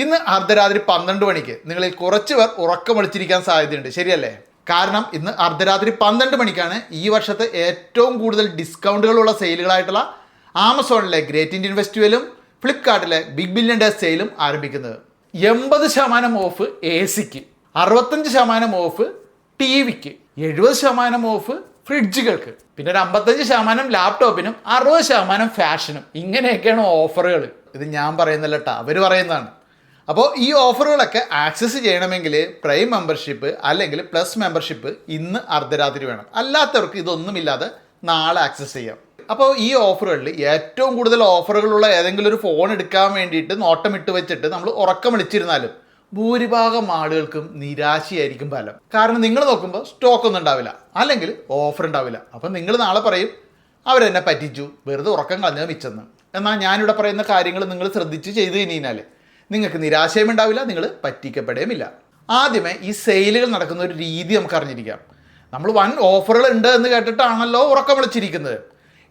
ഇന്ന് അർദ്ധരാത്രി 12 മണിക്ക് നിങ്ങളിൽ കുറച്ച് പേർ ഉറക്കമൊളിച്ചിരിക്കാൻ സാധ്യതയുണ്ട്, ശരിയല്ലേ? കാരണം ഇന്ന് അർദ്ധരാത്രി 12 മണിക്കാണ് ഈ വർഷത്തെ ഏറ്റവും കൂടുതൽ ഡിസ്കൗണ്ടുകളുള്ള സെയിലുകളായിട്ടുള്ള ആമസോണിലെ ഗ്രേറ്റ് ഇന്ത്യൻ ഫെസ്റ്റിവലും ഫ്ലിപ്കാർട്ടിലെ ബിഗ് ബില്യൺ ഡേ സെയിലും ആരംഭിക്കുന്നത്. 80% ഓഫ് എ സിക്ക്, 65% ഓഫ് ടി വിക്ക്, 70% ഓഫ് ഫ്രിഡ്ജുകൾക്ക്, പിന്നെ ഒരു 55% ലാപ്ടോപ്പിനും, 60% ഫാഷനും. ഇങ്ങനെയൊക്കെയാണ് ഓഫറുകൾ. ഇത് ഞാൻ പറയുന്നില്ല കേട്ടോ, അവർ പറയുന്നതാണ്. അപ്പോൾ ഈ ഓഫറുകളൊക്കെ ആക്സസ് ചെയ്യണമെങ്കിൽ പ്രൈം മെമ്പർഷിപ്പ് അല്ലെങ്കിൽ പ്ലസ് മെമ്പർഷിപ്പ് ഇന്ന് അർദ്ധരാത്രി വേണം. അല്ലാത്തവർക്ക് ഇതൊന്നുമില്ലാതെ നാളെ ആക്സസ് ചെയ്യാം. അപ്പോൾ ഈ ഓഫറുകളിൽ ഏറ്റവും കൂടുതൽ ഓഫറുകളുള്ള ഏതെങ്കിലും ഒരു ഫോൺ എടുക്കാൻ വേണ്ടിയിട്ട് നോട്ടമിട്ട് വെച്ചിട്ട് നമ്മൾ ഉറക്കം വിളിച്ചിരുന്നാലും ഭൂരിഭാഗം ആളുകൾക്കും നിരാശയായിരിക്കും ഫലം. കാരണം നിങ്ങൾ നോക്കുമ്പോൾ സ്റ്റോക്ക് ഒന്നും ഉണ്ടാവില്ല, അല്ലെങ്കിൽ ഓഫർ ഉണ്ടാവില്ല. അപ്പം നിങ്ങൾ നാളെ പറയും അവരെന്നെ പറ്റിച്ചു, വെറുതെ ഉറക്കം കളഞ്ഞത് മിച്ചെന്ന്. എന്നാൽ ഞാനിവിടെ പറയുന്ന കാര്യങ്ങൾ നിങ്ങൾ ശ്രദ്ധിച്ച് ചെയ്ത് കഴിഞ്ഞാൽ നിങ്ങൾക്ക് നിരാശയും ഉണ്ടാവില്ല, നിങ്ങൾ പറ്റിക്കപ്പെടുകയുമില്ല. ആദ്യമേ ഈ സെയിലുകൾ നടക്കുന്ന ഒരു രീതി നമുക്ക് അറിഞ്ഞിരിക്കാം. നമ്മൾ വൻ ഓഫറുകൾ ഉണ്ട് എന്ന് കേട്ടിട്ടാണല്ലോ ഉറക്കം വിളിച്ചിരിക്കുന്നത്.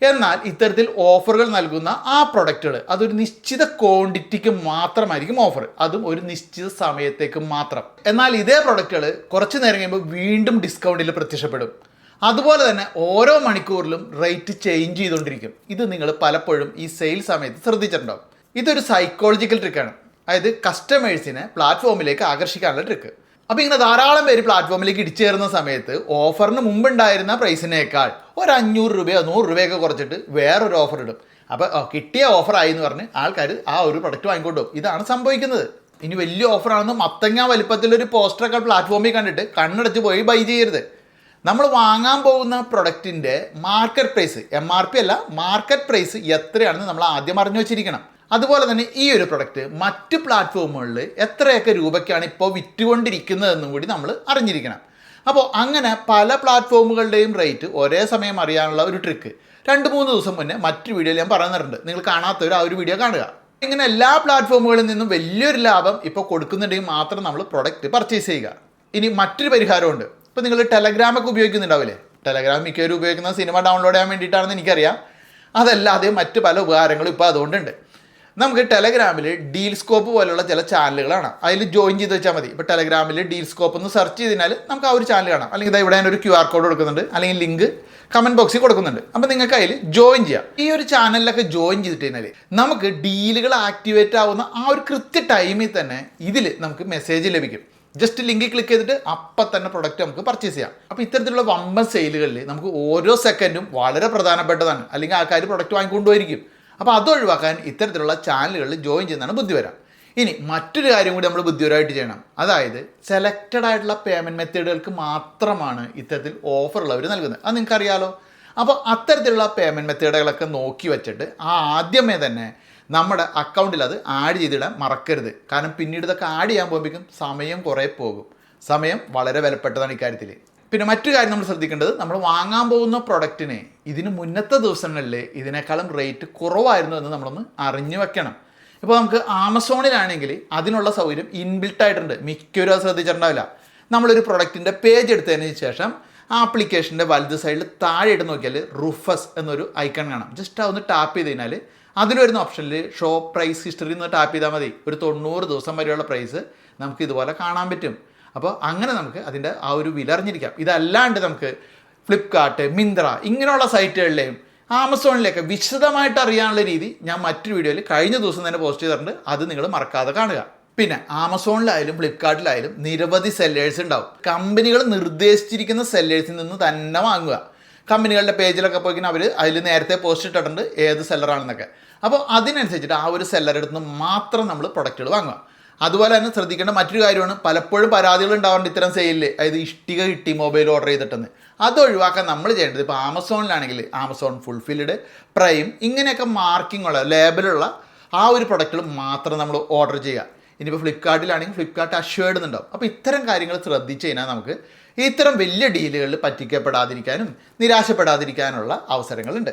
എന്നാൽ ഇത്തരത്തിൽ ഓഫറുകൾ നൽകുന്ന ആ പ്രൊഡക്റ്റുകൾ അതൊരു നിശ്ചിത ക്വാണ്ടിറ്റിക്ക് മാത്രമായിരിക്കും ഓഫർ, അതും ഒരു നിശ്ചിത സമയത്തേക്ക് മാത്രം. എന്നാൽ ഇതേ പ്രൊഡക്റ്റുകൾ കുറച്ച് നേരം കഴിയുമ്പോൾ വീണ്ടും ഡിസ്കൗണ്ടിൽ പ്രത്യക്ഷപ്പെടും. അതുപോലെ തന്നെ ഓരോ മണിക്കൂറിലും റേറ്റ് ചേഞ്ച് ചെയ്തുകൊണ്ടിരിക്കും. ഇത് നിങ്ങൾ പലപ്പോഴും ഈ സെയിൽ സമയത്ത് ശ്രദ്ധിച്ചിട്ടുണ്ടാവും. ഇതൊരു സൈക്കോളജിക്കൽ ട്രിക്കാണ്, അതായത് കസ്റ്റമേഴ്സിനെ പ്ലാറ്റ്ഫോമിലേക്ക് ആകർഷിക്കാനുള്ള ട്രിക്ക്. അപ്പോൾ ഇങ്ങനെ ധാരാളം പേര് പ്ലാറ്റ്ഫോമിലേക്ക് ഇടിച്ചേരുന്ന സമയത്ത് ഓഫറിന് മുമ്പുണ്ടായിരുന്ന പ്രൈസിനേക്കാൾ ഒരു 500 രൂപയോ 100 രൂപയൊക്കെ കുറച്ചിട്ട് വേറൊരു ഓഫർ ഇടും. അപ്പോൾ കിട്ടിയ ഓഫറായി എന്ന് പറഞ്ഞ് ആൾക്കാർ ആ ഒരു പ്രൊഡക്റ്റ് വാങ്ങിക്കൊണ്ടുപോകും. ഇതാണ് സംഭവിക്കുന്നത്. ഇനി വലിയ ഓഫറാണെന്ന് മത്തങ്ങ വലിപ്പത്തിലൊരു പോസ്റ്ററൊക്കെ പ്ലാറ്റ്ഫോമിൽ കണ്ടിട്ട് കണ്ണടച്ച് പോയി ബൈ ചെയ്യരുത്. നമ്മൾ വാങ്ങാൻ പോകുന്ന പ്രൊഡക്റ്റിൻ്റെ മാർക്കറ്റ് പ്രൈസ്, MRP അല്ല, മാർക്കറ്റ് പ്രൈസ് എത്രയാണെന്ന് നമ്മൾ ആദ്യം അറിഞ്ഞു വെച്ചിരിക്കണം. അതുപോലെ തന്നെ ഈ ഒരു പ്രൊഡക്റ്റ് മറ്റ് പ്ലാറ്റ്ഫോമുകളിൽ എത്രയൊക്കെ രൂപയ്ക്കാണ് ഇപ്പോൾ വിറ്റുകൊണ്ടിരിക്കുന്നതെന്നും കൂടി നമ്മൾ അറിഞ്ഞിരിക്കണം. അപ്പോൾ അങ്ങനെ പല പ്ലാറ്റ്ഫോമുകളുടെയും റേറ്റ് ഒരേ സമയം അറിയാനുള്ള ഒരു ട്രിക്ക് 2-3 ദിവസം മുന്നേ മറ്റൊരു വീഡിയോയിൽ ഞാൻ പറഞ്ഞിട്ടുണ്ട്. നിങ്ങൾ കാണാത്തവർ ആ ഒരു വീഡിയോ കാണുക. ഇങ്ങനെ എല്ലാ പ്ലാറ്റ്ഫോമുകളിൽ നിന്നും വലിയൊരു ലാഭം ഇപ്പോൾ കൊടുക്കുന്നുണ്ടെങ്കിൽ മാത്രം നമ്മൾ പ്രൊഡക്റ്റ് പർച്ചേസ് ചെയ്യുക. ഇനി മറ്റൊരു പരിഹാരമുണ്ട്. ഇപ്പോൾ നിങ്ങൾ ടെലഗ്രാമൊക്കെ ഉപയോഗിക്കുന്നുണ്ടാവില്ലേ? ടെലഗ്രാം മിക്കവരും ഉപയോഗിക്കുന്ന സിനിമ ഡൗൺലോഡ് ചെയ്യാൻ വേണ്ടിയിട്ടാണെന്ന് എനിക്കറിയാം. അതല്ലാതെ മറ്റ് പല ഉപകാരങ്ങളും ഇപ്പോൾ അതുകൊണ്ടുണ്ട്. നമുക്ക് ടെലഗ്രാമിൽ ഡീൽ സ്കോപ്പ് പോലുള്ള ചില ചാനലുകളാണ്, അതിൽ ജോയിൻ ചെയ്ത് വെച്ചാൽ മതി. ഇപ്പോൾ ടെലഗ്രാമിൽ ഡീൽ സ്കോപ്പ് എന്ന് സെർച്ച് ചെയ്താൽ നമുക്ക് ആ ഒരു ചാനൽ കാണാം. അല്ലെങ്കിൽ ഇതാ ഇവിടെ ഒരു QR കോഡ് കൊടുക്കുന്നുണ്ട്, അല്ലെങ്കിൽ ലിങ്ക് കമൻറ്റ് ബോക്സിൽ കൊടുക്കുന്നുണ്ട്. അപ്പോൾ നിങ്ങൾക്ക് അതിൽ ജോയിൻ ചെയ്യാം. ഈ ഒരു ചാനലിലൊക്കെ ജോയിൻ ചെയ്തിട്ട് കഴിഞ്ഞാൽ നമുക്ക് ഡീലുകൾ ആക്ടിവേറ്റ് ആവുന്ന ആ ഒരു കൃത്യ ടൈമിൽ തന്നെ ഇതിൽ നമുക്ക് മെസ്സേജ് ലഭിക്കും. ജസ്റ്റ് ലിങ്കിൽ ക്ലിക്ക് ചെയ്തിട്ട് അപ്പം തന്നെ പ്രൊഡക്റ്റ് നമുക്ക് പർച്ചേസ് ചെയ്യാം. അപ്പോൾ ഇത്തരത്തിലുള്ള വമ്പൻ സെയിലുകളിൽ നമുക്ക് ഓരോ സെക്കൻഡും വളരെ പ്രധാനപ്പെട്ടതാണ്, അല്ലെങ്കിൽ ആൾക്കാർ പ്രൊഡക്റ്റ് വാങ്ങിക്കൊണ്ടുപോയിരിക്കും. അപ്പോൾ അതൊഴിവാക്കാൻ ഇത്തരത്തിലുള്ള ചാനലുകളിൽ ജോയിൻ ചെയ്യുന്നതാണ് ബുദ്ധിപരം. ഇനി മറ്റൊരു കാര്യം കൂടി നമ്മൾ ബുദ്ധിപരമായിട്ട് ചെയ്യണം. അതായത് സെലക്റ്റഡ് ആയിട്ടുള്ള പേയ്മെൻറ്റ് മെത്തേഡുകൾക്ക് മാത്രമാണ് ഇത്തരത്തിൽ ഓഫറുള്ളവർ നൽകുന്നത്. അത് നിങ്ങൾക്കറിയാലോ. അപ്പോൾ അത്തരത്തിലുള്ള പേയ്മെൻറ്റ് മെത്തേഡുകളൊക്കെ നോക്കി വെച്ചിട്ട് ആദ്യമേ തന്നെ നമ്മുടെ അക്കൗണ്ടിൽ അത് ആഡ് ചെയ്തിടാൻ മറക്കരുത്. കാരണം പിന്നീട് ഇതൊക്കെ ആഡ് ചെയ്യാൻ പോകുമ്പോഴേക്കും സമയം കുറേ പോകും. സമയം വളരെ വിലപ്പെട്ടതാണ് ഇക്കാര്യത്തിൽ. പിന്നെ മറ്റു കാര്യം നമ്മൾ ശ്രദ്ധിക്കേണ്ടത്, നമ്മൾ വാങ്ങാൻ പോകുന്ന പ്രൊഡക്റ്റിന് ഇതിന് മുന്നത്തെ ദിവസങ്ങളിൽ ഇതിനേക്കാളും റേറ്റ് കുറവായിരുന്നു എന്ന് നമ്മളൊന്ന് അറിഞ്ഞു വെക്കണം. ഇപ്പോൾ നമുക്ക് ആമസോണിലാണെങ്കിൽ അതിനുള്ള സൗകര്യം ഇൻബിൽട്ട് ആയിട്ടുണ്ട്. മിക്കവരും അത് ശ്രദ്ധിച്ചിട്ടുണ്ടാവില്ല. നമ്മളൊരു പ്രൊഡക്റ്റിൻ്റെ പേജ് എടുത്തതിന് ശേഷം ആപ്ലിക്കേഷൻ്റെ വലത് സൈഡിൽ താഴെ ഇട്ട് നോക്കിയാൽ റുഫസ് എന്നൊരു ഐക്കൺ കാണാം. ജസ്റ്റ് അതൊന്ന് ടാപ്പ് ചെയ്ത് കഴിഞ്ഞാൽ അതിൽ വരുന്ന ഓപ്ഷനിൽ ഷോ പ്രൈസ് ഹിസ്റ്ററി എന്ന് ടാപ്പ് ചെയ്താൽ മതി. ഒരു 90 ദിവസം വരെയുള്ള പ്രൈസ് നമുക്ക് ഇതുപോലെ കാണാൻ പറ്റും. അപ്പോൾ അങ്ങനെ നമുക്ക് അതിൻ്റെ ആ ഒരു വില അറിഞ്ഞിരിക്കാം. ഇതല്ലാണ്ട് നമുക്ക് ഫ്ലിപ്കാർട്ട്, മിന്ത്ര ഇങ്ങനെയുള്ള സൈറ്റുകളിലെയും ആമസോണിലേക്ക് വിശദമായിട്ട് അറിയാനുള്ള രീതി ഞാൻ മറ്റൊരു വീഡിയോയിൽ കഴിഞ്ഞ ദിവസം തന്നെ പോസ്റ്റ് ചെയ്തിട്ടുണ്ട്. അത് നിങ്ങൾ മറക്കാതെ കാണുക. പിന്നെ ആമസോണിലായാലും ഫ്ലിപ്കാർട്ടിലായാലും നിരവധി സെല്ലേഴ്സ് ഉണ്ടാവും. കമ്പനികൾ നിർദ്ദേശിച്ചിരിക്കുന്ന സെല്ലേഴ്സിൽ നിന്ന് തന്നെ വാങ്ങുക. കമ്പനികളുടെ പേജിലൊക്കെ പോയിക്കാൻ അവർ അതിൽ നേരത്തെ പോസ്റ്റ് ഇട്ടിട്ടുണ്ട് ഏത് സെല്ലറാണെന്നൊക്കെ. അപ്പോൾ അതിനനുസരിച്ചിട്ട് ആ ഒരു സെല്ലറുടെ നിന്ന് മാത്രം നമ്മൾ പ്രൊഡക്റ്റുകൾ വാങ്ങുക. അതുപോലെ തന്നെ ശ്രദ്ധിക്കേണ്ട മറ്റൊരു കാര്യമാണ്, പലപ്പോഴും പരാതികൾ ഉണ്ടാവാറുണ്ട് ഇത്തരം സെയിലിൽ, അതായത് ഇഷ്ടിക കിട്ടി മൊബൈൽ ഓർഡർ ചെയ്തിട്ടെന്ന്. അത് ഒഴിവാക്കാൻ നമ്മൾ ചെയ്യേണ്ടത്, ഇപ്പോൾ ആമസോണിലാണെങ്കിൽ ആമസോൺ ഫുൾഫിൽഡ്, പ്രൈം ഇങ്ങനെയൊക്കെ മാർക്കിംഗ് ഉള്ള ലേബലുള്ള ആ ഒരു പ്രൊഡക്റ്റുകൾ മാത്രം നമ്മൾ ഓർഡർ ചെയ്യുക. ഇനിയിപ്പോൾ ഫ്ലിപ്കാർട്ടിലാണെങ്കിൽ ഫ്ലിപ്കാർട്ട് അഷ്വേർഡ് എന്നുണ്ടാവും. അപ്പോൾ ഇത്തരം കാര്യങ്ങൾ ശ്രദ്ധിച്ച് കഴിഞ്ഞാൽ നമുക്ക് ഇത്തരം വലിയ ഡീലുകളിൽ പറ്റിക്കപ്പെടാതിരിക്കാനും നിരാശപ്പെടാതിരിക്കാനുള്ള അവസരങ്ങളുണ്ട്.